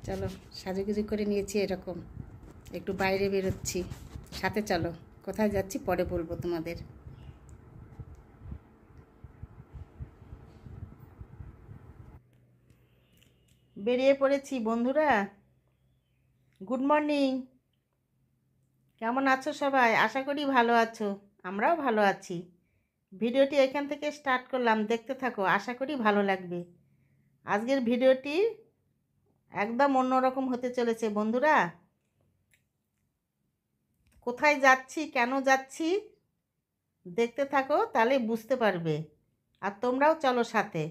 চলো সাজুগুজু করে নিয়েছি, এরকম একটু বাইরে বেরোচ্ছি। সাথে চলো, কোথায় যাচ্ছি পরে বলবো তোমাদের। বেরিয়ে পড়েছি বন্ধুরা। Good morning. কেমন আছো সবাই? আশা করি ভালো আছো। আমরাও ভালো আছি। ভিডিওটি এখান থেকে স্টার্ট করলাম, দেখতে থাকো, আশা করি ভালো লাগবে। আজকের ভিডিওটি একদম অন্যরকম হতে চলেছে বন্ধুরা। কোথায় যাচ্ছি, কেন যাচ্ছি, দেখতে থাকো, তাহলে বুঝতে পারবে। আর তোমরাও চলো সাথে।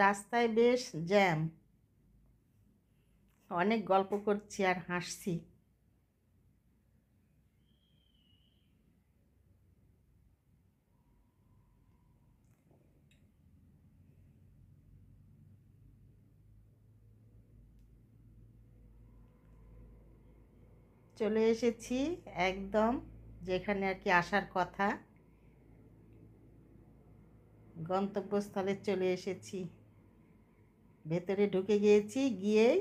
রাস্তায় বেশ জ্যাম, অনেক গল্প করছি আর হাসছি। চলে এসেছি একদম যেখানে আর কি আসার কথা, গন্তব্যস্থলে চলে এসেছি। ভেতরে ঢুকে গিয়েছি, গিয়েই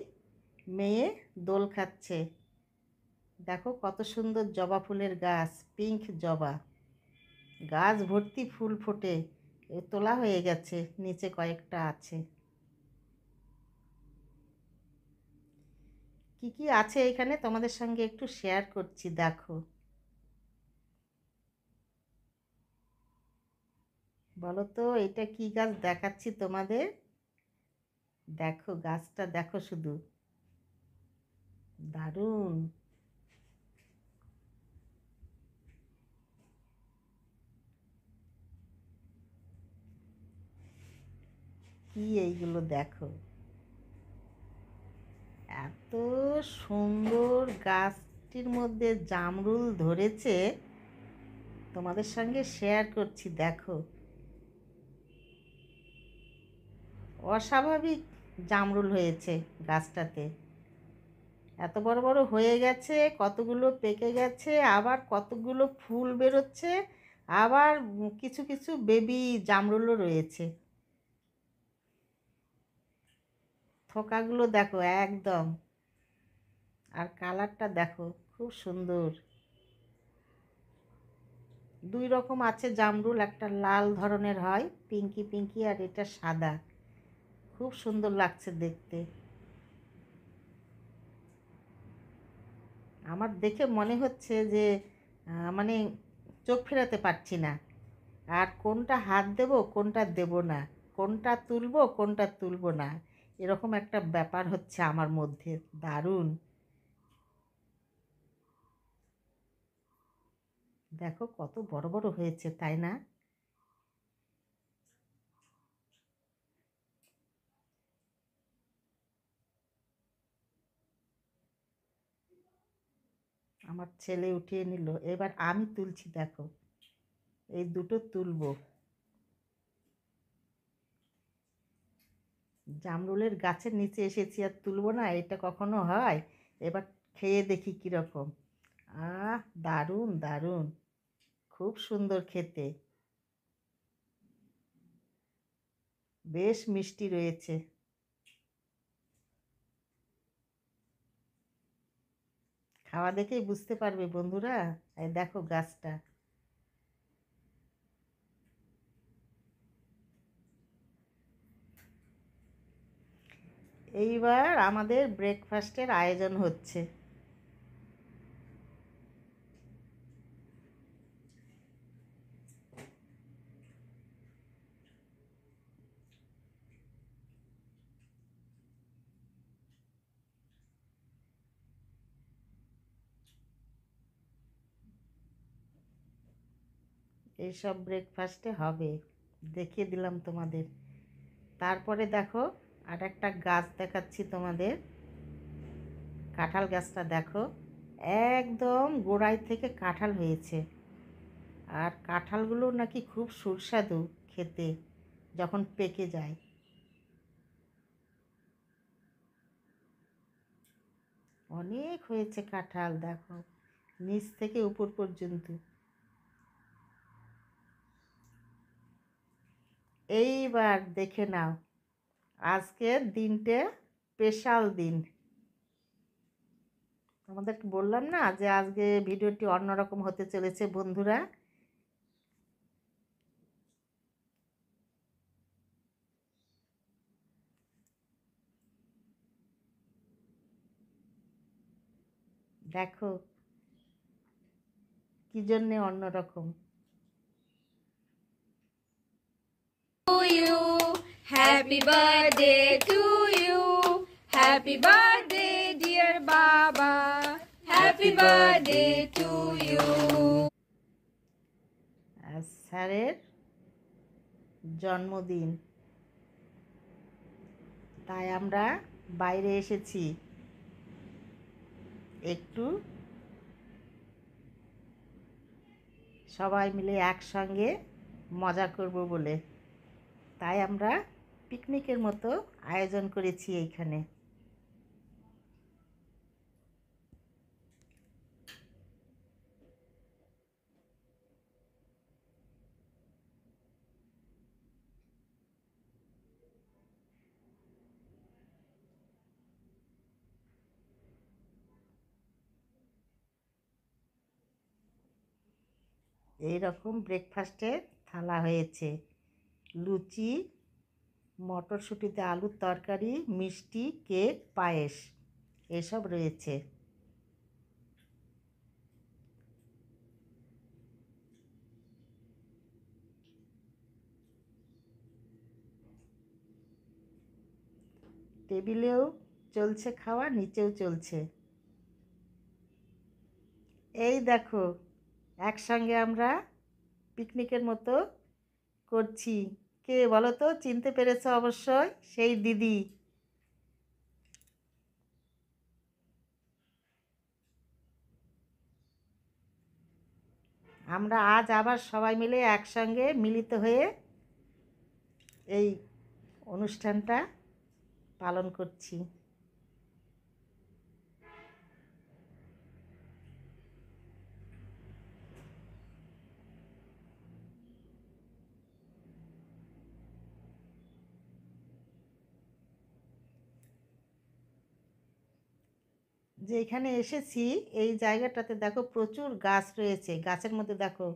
মেয়ে দোল খাচ্ছে। দেখো কত সুন্দর জবা ফুলের গাছ, পিঙ্ক জবা গাছ, ভর্তি ফুল ফোটে। তোলা হয়ে গেছে, নিচে কয়েকটা আছে। কি কি আছে এখানে তোমাদের সঙ্গে একটু শেয়ার করছি, দেখো। বলো তো এটা কি গাছ দেখাচ্ছি তোমাদের? দেখো গাছটা, দেখো শুধু, দারুণ। কি এইগুলো দেখো, এত সুন্দর গাছটির মধ্যে জামরুল ধরেছে, তোমাদের সঙ্গে শেয়ার করছি। দেখো অস্বাভাবিক জামরুল হয়েছে গাছটাতে। এত বড় বড় হয়ে গেছে, কতগুলো পেকে গেছে, আবার কতগুলো ফুল বেরোচ্ছে, আবার কিছু কিছু বেবি জামরুলও রয়েছে। থোকাগুলো দেখো একদম, আর কালারটা দেখো খুব সুন্দর। দুই রকম আছে জামরুল, একটা লাল ধরনের হয় পিঙ্কি পিঙ্কি, আর এটা সাদা। খুব সুন্দর লাগছে দেখতে। আমার দেখে মনে হচ্ছে যে মানে চোখ ফেরাতে পারছি না, আর কোনটা হাত দেব কোনটা দেব না, কোনটা তুলবো কোনটা তুলবো না, এরকম একটা ব্যাপার হচ্ছে আমার মধ্যে। দারুণ। দেখো কত বড় বড় হয়েছে, তাই না? আমার ছেলে উঠিয়ে নিল, এবার আমি তুলছি। দেখো এই দুটো তুলবো। জামরুলের গাছের নিচে এসেছি আর তুলবো না, এটা কখনো হয়? এবার খেয়ে দেখি কীরকম। আহ, দারুণ দারুণ, খুব সুন্দর খেতে, বেশ মিষ্টি রয়েছে। খাওয়া দেখেই বুঝতে পারবে বন্ধুরা। এই দেখো গাছটা। এইবার আমাদের ব্রেকফাস্টের আয়োজন হচ্ছে। এইসব ব্রেকফাস্টে হবে, দেখিয়ে দিলাম তোমাদের। তারপরে দেখো আর একটা গাছ দেখাচ্ছি তোমাদের। কাঁঠাল গাছটা দেখো, একদম গোড়ায় থেকে কাঁঠাল হয়েছে। আর কাঁঠালগুলো নাকি খুব সুস্বাদু খেতে যখন পেকে যায়। অনেক হয়েছে কাঁঠাল, দেখো নিচ থেকে উপর পর্যন্ত। এইবার দেখে নাও, আজকের দিনটা স্পেশাল দিন। তোমাদেরকে বললাম না যে আজকে ভিডিওটি অন্যরকম হতে চলেছে বন্ধুরা। দেখো কি জন্যে অন্যরকম। Happy birthday to you. Happy birthday, dear Baba. Happy birthday to you. স্যারের জন্মদিন, তাই আমরা বাইরে এসেছি একটু সবাই মিলে একসঙ্গে মজা করব বলে। তাই আমরা পিকনিকের মতো আয়োজন করেছি এইখানে। এই রকম ব্রেকফাস্টের থালা হয়েছে, লুচি, মটরশুঁটিতে আলুর তরকারি, মিষ্টি, কেক, পায়েস এসব রয়েছে। টেবিলেও চলছে খাওয়া, নিচেও চলছে। এই দেখো একসঙ্গে আমরা পিকনিকের মতো করছি। কে বলো তো, চিনতে পেরেছো অবশ্যই, সেই দিদি। আমরা আজ আবার সবাই মিলে একসঙ্গে মিলিত হয়ে এই অনুষ্ঠানটা পালন করছি। যেখানে এসেছি এই জায়গাটাতে দেখো প্রচুর গাছ রয়েছে, গাছের মধ্যে দেখো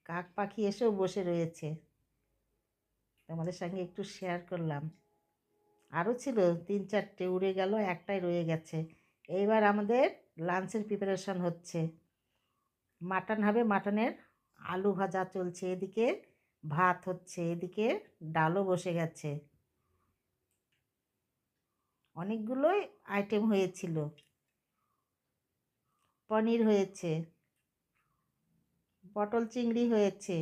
কাক পাখি এসেও বসে রয়েছে। তোমাদের সঙ্গে একটু শেয়ার করলাম। আরও ছিল 3-4টে, উড়ে গেল, একটাই রয়ে গেছে। এইবার আমাদের লাঞ্চের প্রিপারেশন হচ্ছে। মাটন হবে, মাটনের আলু ভাজা চলছে, এদিকে ভাত হচ্ছে, এদিকে ডালও বসে গেছে। অনেকগুলোই আইটেম হয়েছিল। পনির হয়েছে, পটল চিংড়ি হয়েছে,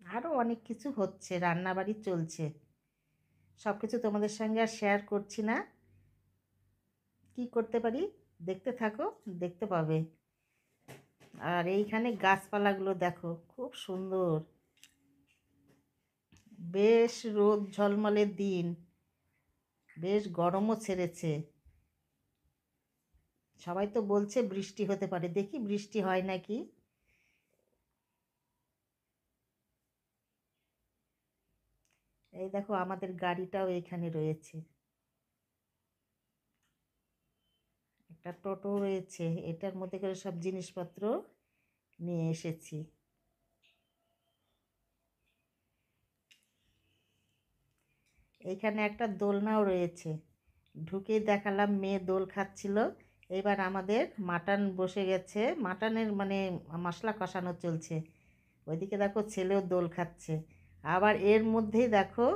আরও অনেক কিছু হচ্ছে, রান্নাবাড়ি চলছে। সব কিছু তোমাদের সঙ্গে আর শেয়ার করছি না, কি করতে পারি দেখতে থাকো, দেখতে পাবে। আর এইখানে গাছপালাগুলো দেখো খুব সুন্দর, বেশ রোদ ঝলমলে দিন, বেশ গরমও ছেড়েছে। সবাই তো বলছে বৃষ্টি হতে পারে, দেখি বৃষ্টি হয় নাকি। এই দেখো আমাদের গাড়িটাও এখানে রয়েছে, একটা টোটো রয়েছে, এটার মধ্যে করে সব জিনিসপত্র নিয়ে এসেছি। এইখানে একটা দোলনাও রয়েছে, ঢুকেই দেখালাম মেয়ে দোল খাচ্ছিল। এবার আমাদের মাটন বসে গেছে, মাটনের মানে মশলা কষানো চলছে। ওইদিকে দেখো ছেলেও দোল খাচ্ছে। আবার এর মধ্যেই দেখো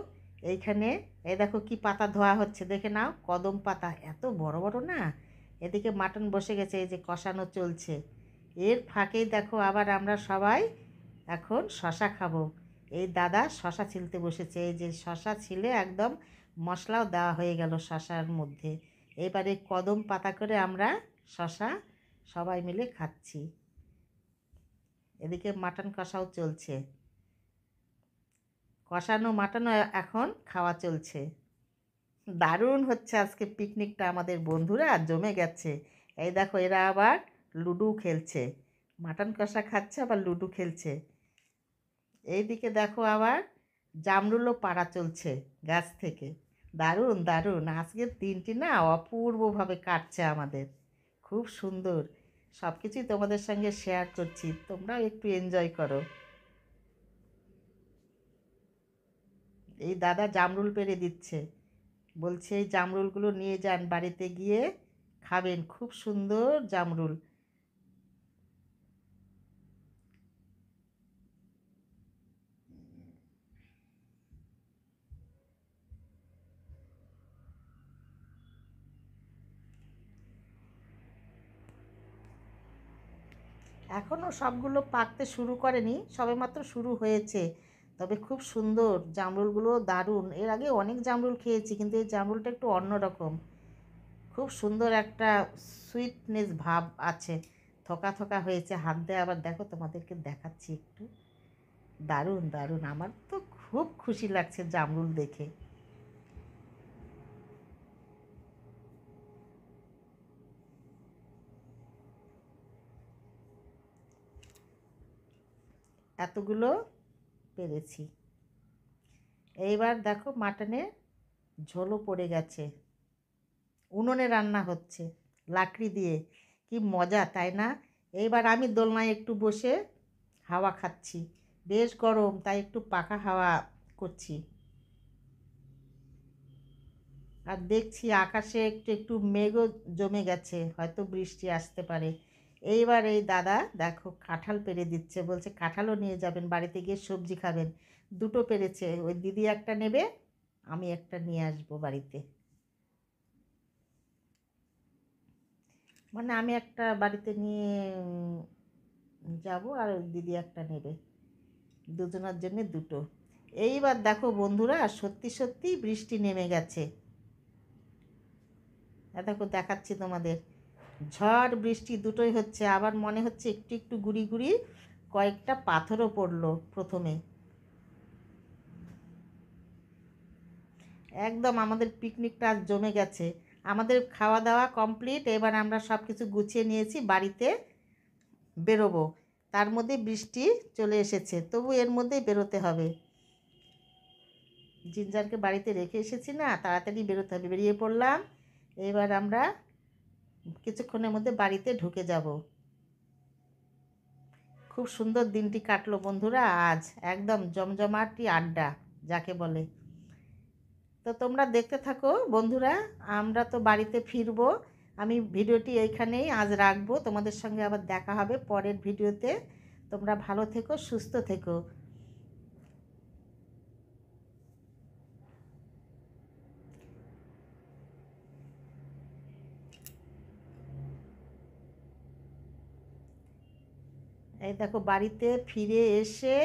এইখানে, এই দেখো কি পাতা ধোয়া হচ্ছে, দেখে নাও, কদম পাতা, এত বড় বড় না। এদিকে মাটন বসে গেছে, এই যে কষানো চলছে। এর ফাঁকেই দেখো আবার আমরা সবাই এখন শশা খাবো। এই দাদা শশা ছিলতে বসেছে, এই যে শশা ছিলে একদম মশলাও দেওয়া হয়ে গেল শশার মধ্যে। এবারে কদম পাতা করে আমরা শশা সবাই মিলে খাচ্ছি। এদিকে মাটন কষাও চলছে, কষানো মাটনও এখন খাওয়া চলছে। দারুণ হচ্ছে আজকে পিকনিকটা, আমাদের বন্ধুরা জমে গেছে। এই দেখো এরা আবার লুডো খেলছে, মাটন কষা খাচ্ছে আবার লুডো খেলছে। এইদিকে দেখো আবার জামরুলও পাড়া চলছে গাছ থেকে। দারুণ দারুণ, আজকের দিনটি না অপূর্বভাবে কাটছে আমাদের, খুব সুন্দর। সব কিছুই তোমাদের সঙ্গে শেয়ার করছি, তোমরাও একটু এনজয় করো। এই দাদা জামরুল পেড়ে দিচ্ছে, বলছে এই জামরুলগুলো নিয়ে যান, বাড়িতে গিয়ে খাবেন, খুব সুন্দর জামরুল। এখনও সবগুলো পাকতে শুরু করেনি, সবেমাত্র শুরু হয়েছে। তবে খুব সুন্দর জামরুলগুলো, দারুণ। এর আগে অনেক জামরুল খেয়েছি, কিন্তু এই জামরুলটা একটু অন্যরকম, খুব সুন্দর একটা সুইটনেস ভাব আছে, থোকা থোকা হয়েছে, হাত দিয়ে আবার দেখো তোমাদেরকে দেখাচ্ছি একটু। দারুণ দারুণ, আমার তো খুব খুশি লাগছে জামরুল দেখে। এতগুলো পেরেছি। এইবার দেখো মাটনের ঝোলও পড়ে গেছে, উনুনে রান্না হচ্ছে লাকড়ি দিয়ে, কি মজা তাই না? এইবার আমি দোলনায় একটু বসে হাওয়া খাচ্ছি, বেশ গরম, তাই একটু পাখা হাওয়া করছি। আর দেখছি আকাশে একটু একটু মেঘও জমে গেছে, হয়তো বৃষ্টি আসতে পারে। এইবার এই দাদা দেখো কাঁঠাল পেড়ে দিচ্ছে, বলছে কাঁঠালও নিয়ে যাবেন, বাড়িতে গিয়ে সবজি খাবেন। দুটো পেরেছে, ওই দিদি একটা নেবে, আমি একটা নিয়ে আসবো বাড়িতে। মানে আমি একটা বাড়িতে নিয়ে যাব, আর ওই দিদি একটা নেবে, দুজনের জন্য দুটো। এইবার দেখো বন্ধুরা, সত্যি সত্যি বৃষ্টি নেমে গেছে। দেখো দেখাচ্ছি তোমাদের, ঝড় বৃষ্টি দুটোই হচ্ছে, আবার মনে হচ্ছে একটু একটু গুড়ি গুড়ি কয়েকটা পাথরও পড়লো প্রথমে। একদম আমাদের পিকনিকটা আজ জমে গেছে। আমাদের খাওয়া দাওয়া কমপ্লিট, এবার আমরা সব কিছু গুছিয়ে নিয়েছি, বাড়িতে বেরোবো। তার মধ্যে বৃষ্টি চলে এসেছে, তবু এর মধ্যেই বেরোতে হবে। জিঞ্জারকে বাড়িতে রেখে এসেছি না, তাড়াতাড়ি বেরোতে হবে। বেরিয়ে পড়লাম, এবার আমরা কিছুক্ষণের মধ্যে বাড়িতে ঢুকে যাব। খুব সুন্দর দিনটি কাটলো বন্ধুরা আজ, একদম জমজমাটি আড্ডা যাকে বলে। তো তোমরা দেখতে থাকো বন্ধুরা, আমরা তো বাড়িতে ফিরবো। আমি ভিডিওটি এইখানেই আজ রাখবো, তোমাদের সঙ্গে আবার দেখা হবে পরের ভিডিওতে। তোমরা ভালো থেকো, সুস্থ থেকো। এই দেখো বাড়িতে ফিরে এসে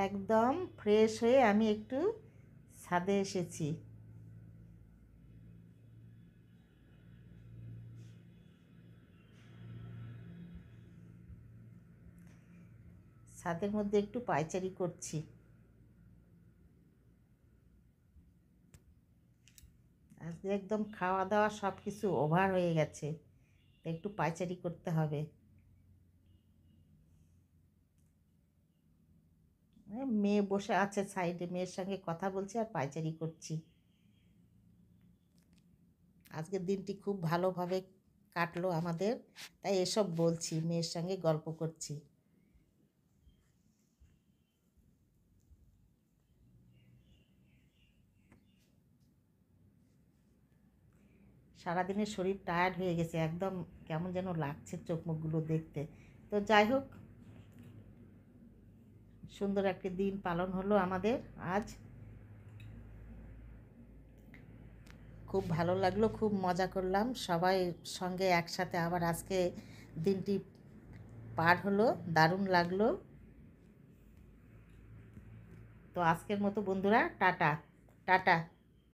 একদম ফ্রেশ হয়ে আমি একটু ছাদে এসেছি। ছাদের মধ্যে একটু পায়চারি করছি। আজকে একদম খাওয়া দাওয়া সব কিছু ওভার হয়ে গেছে, একটু পায়চারি করতে হবে। মেয়ে বসে আছে সাইডে, মেয়ের সঙ্গে কথা বলছি আর পায়চারি করছি। আজকের দিনটি খুব ভালোভাবে কাটলো আমাদের, তাই এসব বলছি, মেয়ের সঙ্গে গল্প করছি। সারাদিনের শরীর টায়ার্ড হয়ে গেছে, একদম কেমন যেন লাগছে চোখ মুখগুলো দেখতে। তো যাই হোক, সুন্দর একটি দিন পালন হলো আমাদের আজ, খুব ভালো লাগলো, খুব মজা করলাম সবাই সঙ্গে একসাথে। আবার আজকে দিনটি পার হলো, দারুণ লাগলো। তো আজকের মতো বন্ধুরা টাটা টাটা।